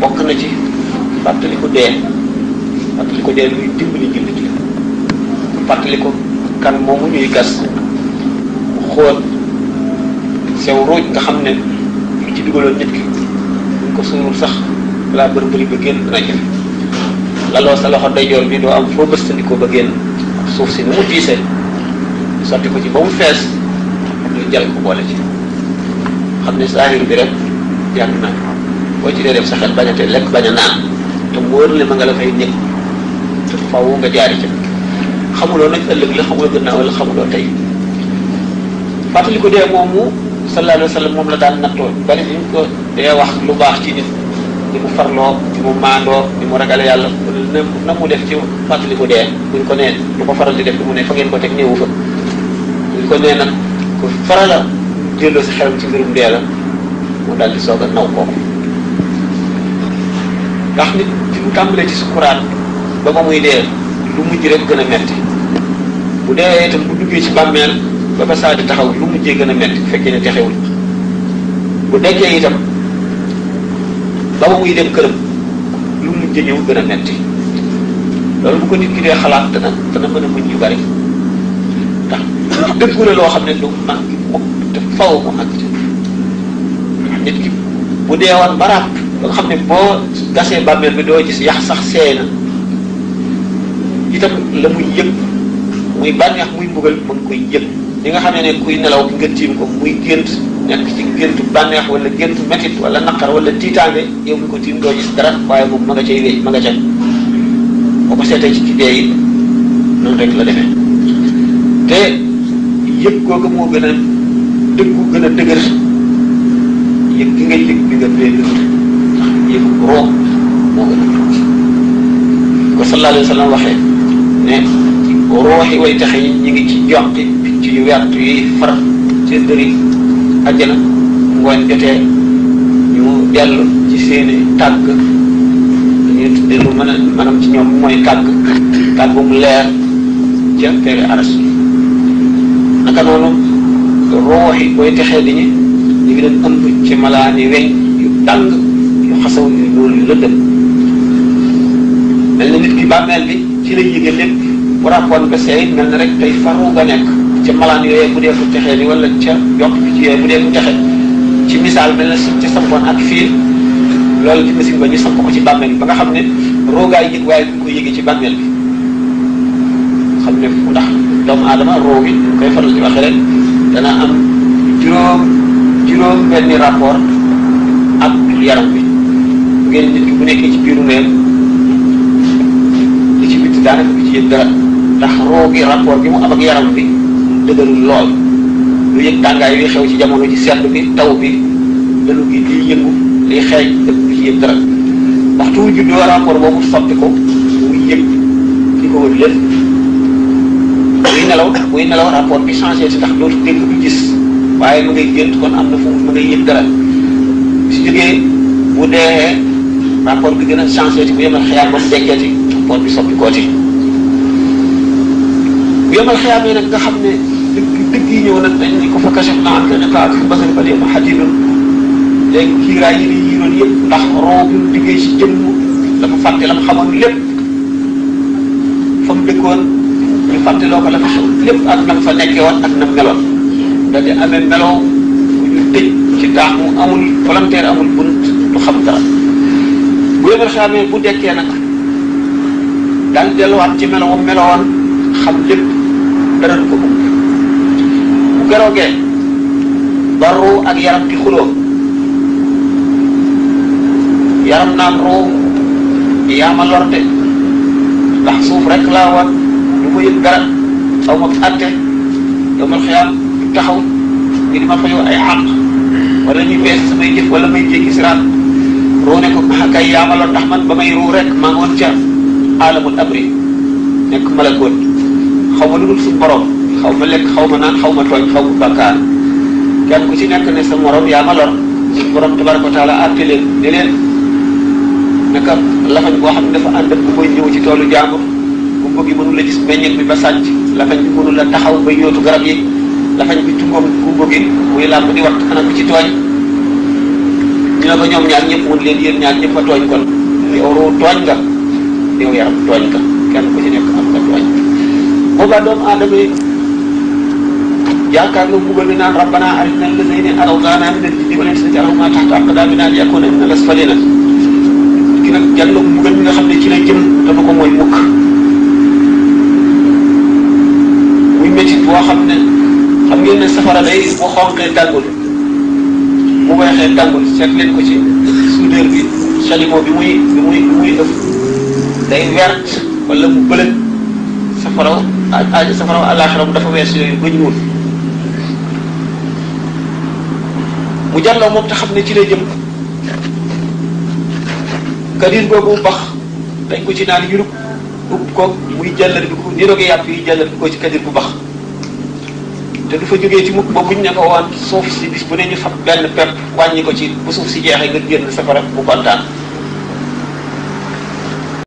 bokk na ci fàttaliku dee luy dimbali jullit la fàttaliku kan moomu ñuy gas mu xóot sew ruuj nga xam ne ñu ci dugaloon nit ki buñ ko suulul sax balaa bëri ba génn dana jëf laloo sa loxo ndeyjoor bi doo am foo bëstandikoo ba génn suuf si ni mu diisee sotti ko ci ba mu fees ñu jal ko boole ci xam ne saahir bi rek jàng na boo ci dee def sa xel bañ a te lekk bañ a naan te mu wóor le ma nga la fay nekk te faw nga jaari ca xamuloo nag ëllëg la xamuloo gannaaw la xamuloo tey fàttali ko dee moomu sallallahu alayhi wa sallam moom la daan nattoo bari ñu ko dee wax lu baax ci nit ni mu farloo ni mu maandoo ni mu ragale yàlla na mu def ci fàttali ko dee buñ ko nee lu ko faral di def mu ne fa ngeen ko teg néewu fa buñ ko nee nag ku farala delloo si xelam ci mbirum dee la mu daal di soog a naw kooku ndax nit fi mu tàmbalee ci sukuraat ba ba muy dee lu mujj rek gën a metti bu dee itam bu duggee ci bàmmeel ba ba saa di taxaw lu mujjee gën a metti bu fekkee ne texewul bu dekkee itam ba ba muy dem këram lu mujjee ñëw gën a metti loolu bu ko nit ki dee xalaat dana mën a muñ yu bari ndax dëggu la loo xam ne lu mag mukk te faw mu àgg nit ki bu deewoon baraat ba nga xam ne boo gasee bàmmeel bi doo gis yax sax seey na itam la muy yëg muy bànneex muy mbugal mu ngi koy yëg li nga xam ne kuy nelaw nga tiim ko muy gént nekk ci géntu bànneex wala géntu métit wala naqar wala tiitaange yow mi ko tiim doo gis dara waaye moom ma nga cay wéy ma nga ca boo ko seetee ci dee yi noonu rek la defee te yëg googu moo gën a dëggu gën a dëgër yëg gi nga yëg bi nga bee dund ndax yëg roo moo gën a dëgg ko sallallahu alayhi wa sallam waxee ne rooxi way taxe yi ñu ngi ci joxti picc yu wert yi far ci dëri àjjana ngooñ jotee ñu dellu ci seeni tàgg dañuy tuddee lu mën a maanaam ci ñoom mooy tàgg mu leer ca pere aras naka noonu rooxi way texee di ñu ngi leen ëmb ci malaani weñ yu tàng yu xasaw yu loolu yu lëndëm mel na nit ki bàmmeel bi ci lay yëge lépp bu ràppoon ba seey mel na rek tey faru nga nekk ca malaan yooyee bu dee fu texee ni wala ca yokk bi ci yooyu bu dee fu texe ci misaal mel na si ca sampoon ak fii loolu ci machine ba ñu samp ko ci bàmmeel bi ba nga xam ne roogaay yëg waaye duñ ko yëgee ci bàmmeel bi xam ne fu ndax doomu aadama roo gi ñu koy faral di waxee rek dana am juróom benni rapport ak yaram bi ngeen nit ki bu nekkee ci biiru neen li ci bitti daanaka bi ci yëg dara ndax roo gi rapport bi mu am ak yaram bi dëgërul lool lu yëg tàngaay yuy xew ci jamono ji sedd bi taw bi dënu gi liy yëngu liy xeeñ dëpp bi ci yëg dara waxtu wu juddoo rapport boobu soppi ko muy yëg li ko wër lépp buy nelaw rapport bi changé si tax dootu dégg bi gis waaye mu ngay gént kon am na fu mu ngay yëg dara si jógee bu dee rapport bi gën a changé ci bu yemal xëyaat ba mu dekkeeti rapport bi soppi kooti bu yemal xëyaat yi nag nga xam ne dëgg yi ñëw nag dañ ni ko fa kachef na anka niqaak fi basari fa léema xadidun léegi kiiraay yi ni yiroon yëpp ndax roo bi mu diggee si jëmm la mu fàtte la mu xamoon lépp fa mu dëkkoon ñu fàtte loo ko la fa xew lépp ak na mu fa nekkee woon ak na mu meloon da di amee meloo bu ñu tëj ci taax mu amul volontaire amul bunt du xam dara bu yemal xamee bu dekkee nag daal delluwaat ci meloom melowoon xam lépp dara du ko bu geroogee ba ruu ak yaram di xuloo yaram naan ruu yaa ma lor de ndax suuf rek laa woon du ma yëg dara aw ma àtte yomal xiyaam taxaw ngir ma fayoo ay xàq wala ñuy bees samay jëf wala may jéggi siraat ruu ne ko kay yaa ma lor ndax man ba may ruu rek maa ngi woon ca alamul amri nekk malakoot xaw ma lu dul suñu borom xaw ma lekk xaw ma naan xaw ma tooñ xaw ma bàkkaar kenn ku ci nekk ne sa morom yaa ma lor suñu borom tabaraka wa taala àtte leen ne leen naka lafañ boo xam ne dafa ànd ak bu koy ñëw ci toolu jàmbur gumba gi mënu la gis meññet bi ba sàcc lafañ bi mënu la taxaw ba yóotu garab yi lafañ bi tungoom gumba gi muy làmb di wat anam bi ci tooñ ñu na ko ñoom ñaar ñëpp mun leen yéen ñaar ñëpp a tooñ kon yow ruu tooñ nga yow yaram tooñ nga kenn ku ci nekk am nga tooñ boobaa doomu aadama yi yaakaar nga mbugal bi naan rabbana arina allazina arawzana min al-jinni wal insi naj'alhuma tahta aqdamina liyakuna min al-asfalina ki nag jàlloog mbugal bi nga xam ne ci la jëm te du ko mooy mukk muy métit boo xam ne xam ngeen ne safara day bu xonqee tàngul bu weexee tàngul seet leen ko ci soudeur bi chalumeau bi muy ëpp day vert wala mu bëlëg safaraw àllaaxira dafa wees yooyu ba ñuul mu jàlloo moom te xam ne ci lay jëm kadir boobu bax dañ ko ci naan yurub ub ko muy jàllar bi ko niroog yàpp yi jàllar bi ko ci kadir bu bax te du fa jógee ci mukk ba buñ ne ko woon suuf si bis bu ne ñu fab benn pepp wàññi ko ci bu suuf si jeexee nga génn safara bu kontaan